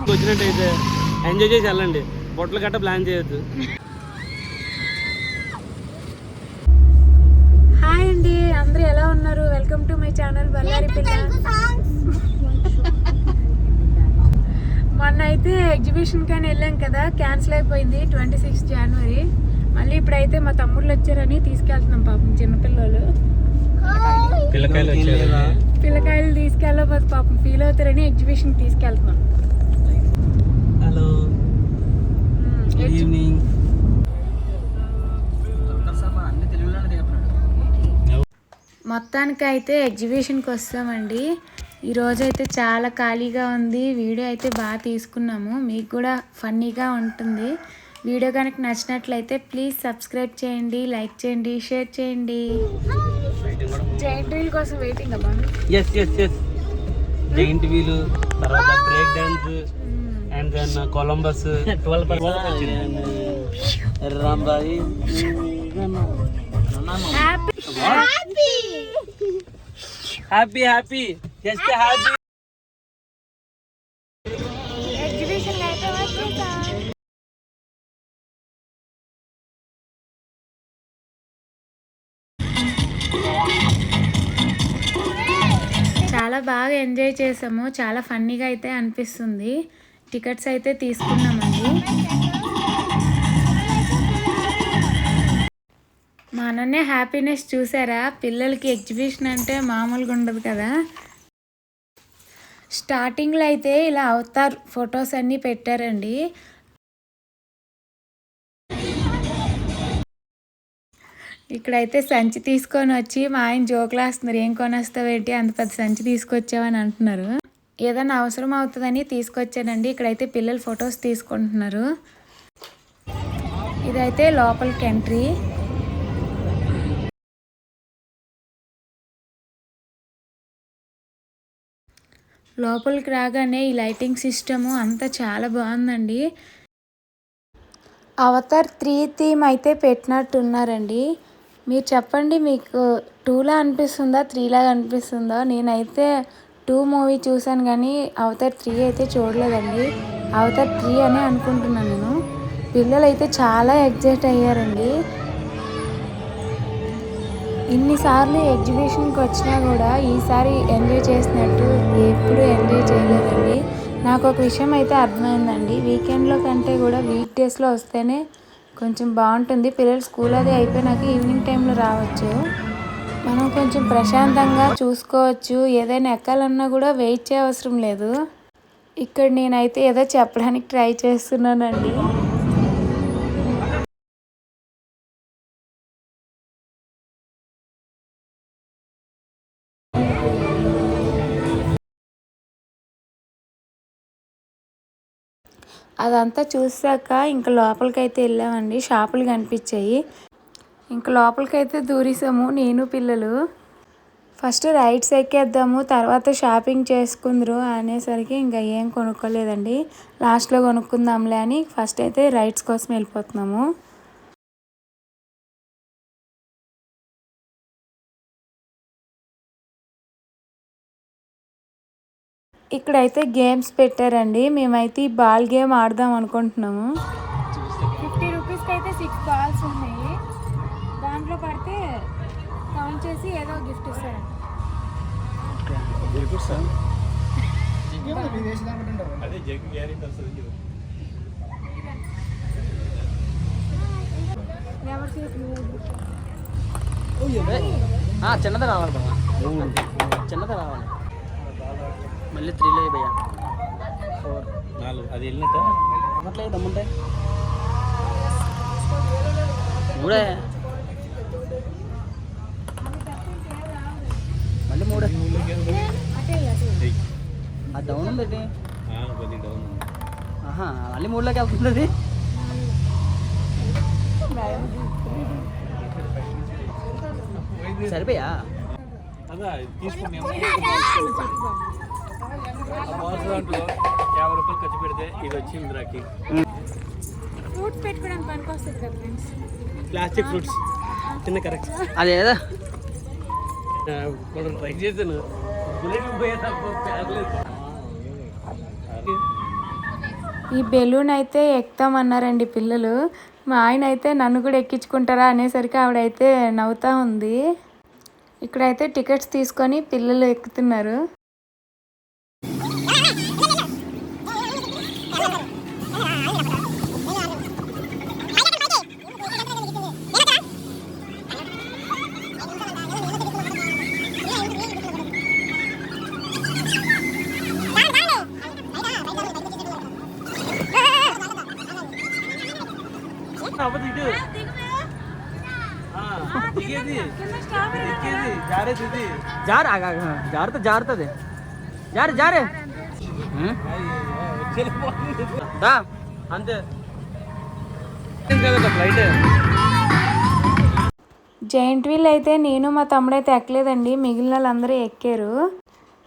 వచ్చినట్టయితే ఎంజాయ్ చేసి వెళ్ళండి, బొట్టలు గట్ట ప్లాన్ చేయొద్దు. హాయ్ అండి, అందరూ ఎలా ఉన్నారు? Welcome to my channel Ballari పిల్ల. మొన్న అయితే ఎగ్జిబిషన్ కానీ వెళ్ళాం కదా, క్యాన్సిల్ అయిపోయింది 26 జనవరి. మళ్ళీ ఇప్పుడైతే మా తమ్ముళ్ళు వచ్చారని తీసుకెళ్తున్నాం. పాపం చిన్నపిల్లలు పిల్లకాయలు తీసుకెళ్ళబోతు పాపం ఫీల్ అవుతారని ఎగ్జిబిషన్ తీసుకెళ్తున్నాం. Hello, good evening. మొత్తానికి అయితే ఎగ్జిబిషన్కి వస్తామండి. ఈరోజు అయితే చాలా ఖాళీగా ఉంది. వీడియో అయితే బాగా తీసుకున్నాము, మీకు కూడా ఫన్నీగా ఉంటుంది. వీడియో కనుక నచ్చినట్లయితే ప్లీజ్ సబ్స్క్రైబ్ చేయండి, లైక్ చేయండి, షేర్ చేయండి. జైంట్ వీల్ కోసం వెయిటింగ్ అమ్మా. జైంట్ వీల్, తర్వాత break dance and then Columbus. 12 Rambai happy happy just happy. చాలా బాగా ఎంజాయ్ చేసాము, చాలా ఫన్నీగా అయితే అనిపిస్తుంది. టికెట్స్ అయితే తీసుకున్నామండి. మా అన్ననే హ్యాపీనెస్ చూసారా? పిల్లలకి ఎగ్జిబిషన్ అంటే మామూలుగా ఉండదు కదా. స్టార్టింగ్లో అయితే ఇలా అవతార్ ఫొటోస్ అన్నీ పెట్టారండి. ఇక్కడైతే సంచి తీసుకొని వచ్చి మా ఆయన జోకులు వేస్తున్నారు, ఏం కొనేస్తావేంటి అంత పెద్ద సంచి తీసుకొచ్చావని అంటున్నారు. ఏదైనా అవసరం అవుతుందని తీసుకొచ్చానండి. ఇక్కడైతే పిల్లలు ఫొటోస్ తీసుకుంటున్నారు. ఇదైతే లోపలికి ఎంట్రీ. లోపలికి రాగానే ఈ లైటింగ్ సిస్టము అంతా చాలా బాగుందండి. అవతార్ 3 థీమ్ అయితే పెట్టినట్టున్నారండి. మీరు చెప్పండి, మీకు 2లా అనిపిస్తుందా 3లాగా అనిపిస్తుందా? నేనైతే 2 మూవీ చూశాను కానీ అవతార్ 3 అయితే చూడలేదండి. అవతార్ 3 అనే అనుకుంటున్నాను నేను. పిల్లలు అయితే చాలా ఎగ్జైట్ అయ్యారండి. ఇన్నిసార్లు ఎగ్జిబిషన్కి వచ్చినా కూడా ఈసారి ఎంజాయ్ చేసినట్టు ఎప్పుడు ఎంజాయ్ చేయలేదండి. నాకు ఒక విషయం అయితే అర్థమైందండి, వీకెండ్లో కంటే కూడా వీక్ డేస్లో వస్తేనే కొంచెం బాగుంటుంది. పిల్లలు స్కూల్ అది అయిపోయినాక ఈవినింగ్ టైంలో రావచ్చు, మనం కొంచెం ప్రశాంతంగా చూసుకోవచ్చు. ఏదైనా ఎక్కాలన్నా కూడా వెయిట్ చేయవసరం లేదు. ఇక్కడ నేనైతే ఏదో చెప్పడానికి ట్రై చేస్తున్నానండి. అదంతా చూసాక ఇంకా లోపలికైతే వెళ్ళామండి. షాపులు కనిపించాయి, ఇంకా లోపలికైతే దూరేసాము నేను పిల్లలు. ఫస్ట్ రైడ్స్ ఎక్కేద్దాము, తర్వాత షాపింగ్ చేసుకుందరు అనేసరికి ఇంకా ఏం కొనుక్కోలేదండి. లాస్ట్లో కొనుక్కుందాంలే అని ఫస్ట్ అయితే రైడ్స్ కోసం వెళ్ళిపోతున్నాము. ఇక్కడైతే గేమ్స్ పెట్టారండి. మేమైతే ఈ బాల్ గేమ్ ఆడదాం అనుకుంటున్నాము. 50 రూపీస్కి అయితే 6 బాల్స్ ఉన్నాయి. దాంట్లో పడితే కౌంట్ చేసి ఏదో గిఫ్ట్ ఇస్తారండి. చిన్నది రావాలి బాబా, చిన్నది రావాలి. మళ్ళీ 3లో భయ్యా 4 అది వెళ్ళినట్టు అట్లే దమ్ముంటాయి మూడే, మళ్ళీ 3 అది డౌన్ ఉందండి. మళ్ళీ 3లోకి వెళ్తుంది. సరిపోయా అదా తీసుకున్నాము. 50 రూపాయలు ఖర్చు పెడితే ఇది వచ్చి ఇంద్రాకి ఫ్రూట్స్ పెట్టుకోవడానికి పనికి వస్తుంది కదా ఫ్రెండ్స్. ప్లాస్టిక్ ఫ్రూట్స్ చిన్న కరెక్ట్ అదేదా ట్రై చేశాను. బుల్లెట్ పోయేటప్పుడు ఈ బెలూన్ అయితే ఎక్కుతామన్నారండి పిల్లలు. మా ఆయన అయితే నన్ను కూడా ఎక్కించుకుంటారా అనేసరికి ఆవిడైతే నవ్వుతూ ఉంది. ఇక్కడైతే టికెట్స్ తీసుకొని పిల్లలు ఎక్కుతున్నారు. జారుతుంది అంతే. జైంట్ వీల్ అయితే నేను మా తమ్ముడైతే ఎక్కలేదండి, మిగిలిన వాళ్ళందరూ ఎక్కారు.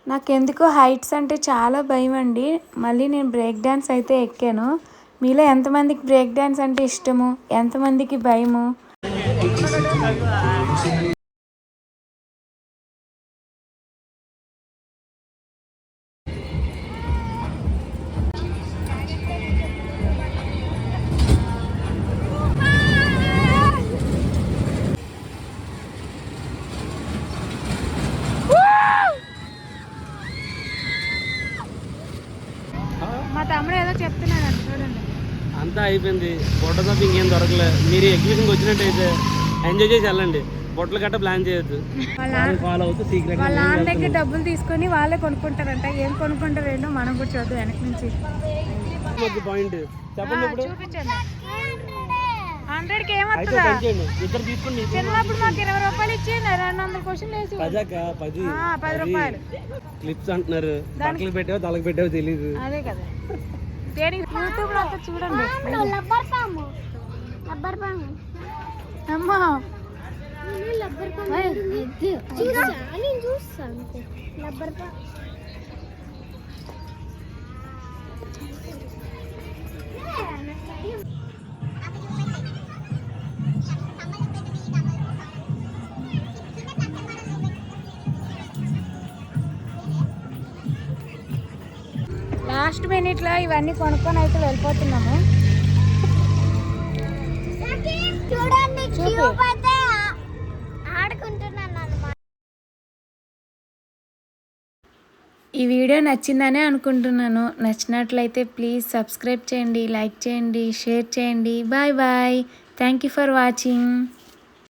నాకెందుకో హైట్స్ అంటే చాలా భయం అండి. మళ్ళీ నేను బ్రేక్ డ్యాన్స్ అయితే ఎక్కాను. మీలో ఎంతమందికి బ్రేక్ డ్యాన్స్ అంటే ఇష్టము, ఎంతమందికి భయము? మా తమ్ముడు ఏదో చెప్తున్నాడు చూడండి. అంతా అయిపోయింది, బొట్ట తప్ప ఇంకేం దొరకలేదు. మీరు ఎగ్జిబిషన్కి వచ్చినట్టయితే ఎంజాయ్ చేసి వెళ్ళండి, బొట్టలు గట్ట ప్లాన్ చేయొద్దు. ఫాలో అవుతూ సీక్రెట్ వాళ్ళ నాన్న దగ్గర డబ్బులు తీసుకొని వాళ్ళే కొనుక్కుంటారంట. ఏం కొనుక్కుంటారు ఏంటో మనం కూడా చూద్దాం వెనక నుంచి. పాయింట్ చెప్పండి ఇప్పుడు. చూపించండి. 100కి ఏమవుతుందా? ఇద్దరు తీసుకోండి. చిన్నప్పుడు మాకు 20 రూపాయలు ఇచ్చి 200 క్వశ్చన్లు వేసి 10 రూపాయలు క్లిప్స్ అంటున్నారు. బట్టలు పెట్టావో తలకు పెట్టావో తెలీదు. అదే కదా. యూట్యూబ్ లో అంతా చూడండి. అమ్మా లాస్ట్ మినిట్లో ఇవన్నీ కొనుక్కొని అయితే వెళ్ళిపోతున్నాము. ఈ వీడియో నచ్చిందనే అనుకుంటున్నాను. నచ్చినట్లయితే ప్లీజ్ సబ్స్క్రైబ్ చేయండి, లైక్ చేయండి, షేర్ చేయండి. Bye bye. Thank you for watching.